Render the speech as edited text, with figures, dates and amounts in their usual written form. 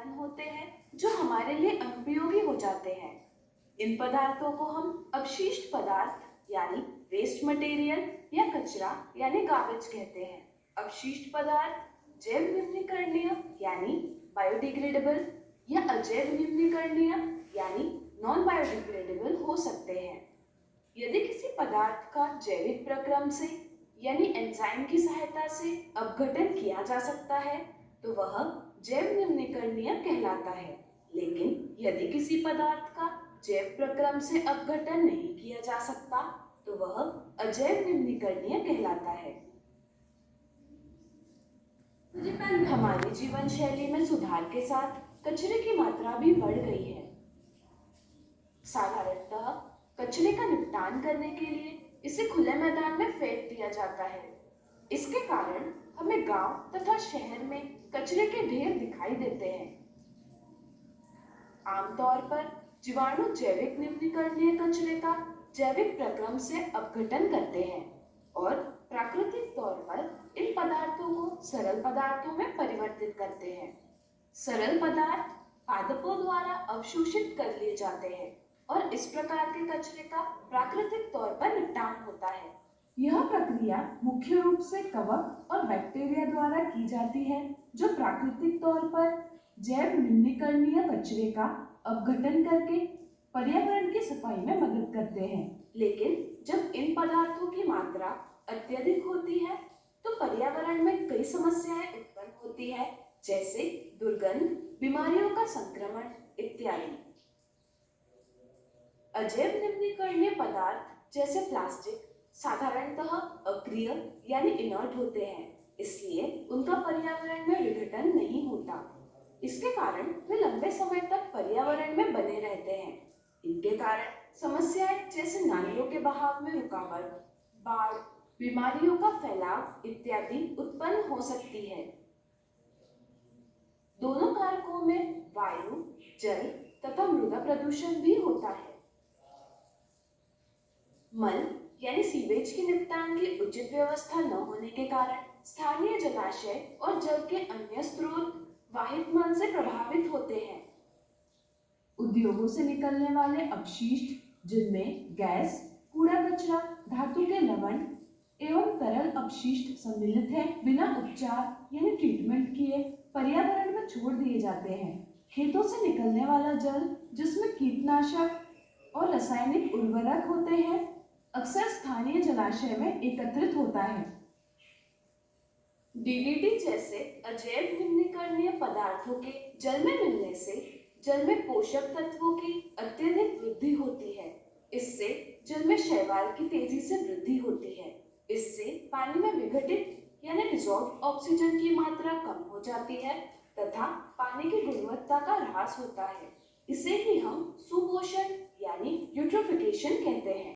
उत्पन्न होते हैं जो हमारे लिए अनुपयोगी हो जाते हैं। इन पदार्थों को हम अपशिष्ट पदार्थ यानी वेस्ट मटेरियल या कचरा यानी गार्बेज कहते हैं। अपशिष्ट पदार्थ जैव निम्नीकरणीय यानी बायोडिग्रेडेबल या अजैव निम्नीकरणीय यानी नॉन बायोडिग्रेडेबल हो सकते हैं। यदि किसी पदार्थ का जैविक प्रक्रम से यानी एंजाइम की सहायता से अपघटन किया जा सकता है तो वह जैव निम्नीकरणीय कहलाता है। लेकिन यदि किसी पदार्थ का जैव प्रक्रम से अपघटन नहीं किया जा सकता तो वह अजैव निम्नीकरणीय कहलाता है। हमारी जीवन शैली में सुधार के साथ कचरे की मात्रा भी बढ़ गई है। साधारणतः कचरे का निपटान करने के लिए इसे खुले मैदान में फेंक दिया जाता है। इसके कारण हमें गांव तथा शहर में कचरे के ढेर दिखाई देते हैं। आमतौर पर जीवाणु जैविक निम्नीकरणीय कचरे का जैविक प्रक्रम से अपघटन करते हैं और प्राकृतिक तौर पर इन पदार्थों को सरल पदार्थों में परिवर्तित करते हैं। सरल पदार्थ पादपों द्वारा अवशोषित कर लिए जाते हैं और इस प्रकार के कचरे का प्राकृतिक तौर पर निपटान होता है। यह प्रक्रिया मुख्य रूप से कवक और बैक्टीरिया द्वारा की जाती है जो प्राकृतिक तौर पर जैव निम्नीकरणीय कचरे का अपघटन करके पर्यावरण की सफाई में मदद करते हैं। लेकिन जब इन पदार्थों की मात्रा अत्यधिक होती है तो पर्यावरण में कई समस्याएं उत्पन्न होती है, जैसे दुर्गंध, बीमारियों का संक्रमण इत्यादि। अजैव निम्नीकरणीय पदार्थ जैसे प्लास्टिक साधारणतः अक्रिय यानी इनर्ट होते हैं, इसलिए उनका पर्यावरण में विघटन नहीं होता। इसके कारण वे लंबे समय तक पर्यावरण में बने रहते हैं। इनके कारण समस्याएं जैसे नालियों के बहाव में रुकावट, बाढ़, बीमारियों का फैलाव इत्यादि उत्पन्न हो सकती है। दोनों कारकों में वायु, जल तथा मृदा प्रदूषण भी होता है। मल यानी सीवेज के निपटान की उचित व्यवस्था न होने के कारण स्थानीय जलाशय और जल के अन्य स्रोत वाहित मल से प्रभावित होते हैं। उद्योगों से निकलने वाले अपशिष्ट जिनमें गैस, कूड़ा कचरा, धातु के लवण एवं तरल अपशिष्ट सम्मिलित हैं, बिना उपचार यानी ट्रीटमेंट किए पर्यावरण में छोड़ दिए जाते हैं। खेतों से निकलने वाला जल जिसमें कीटनाशक और रासायनिक उर्वरक होते हैं अक्सर स्थानीय जलाशय में एकत्रित होता है। डीडीटी जैसे अजैव निम्नीकरणीय पदार्थों के जल में मिलने से जल में पोषक तत्वों की अत्यधिक वृद्धि होती है। इससे जल में शैवाल की तेजी से वृद्धि होती है। इससे पानी में विघटित यानी डिसॉल्व्ड ऑक्सीजन की मात्रा कम हो जाती है तथा पानी की गुणवत्ता का ह्रास होता है। इसे ही हम सुपोषण यानी यूट्रोफिकेशन कहते हैं।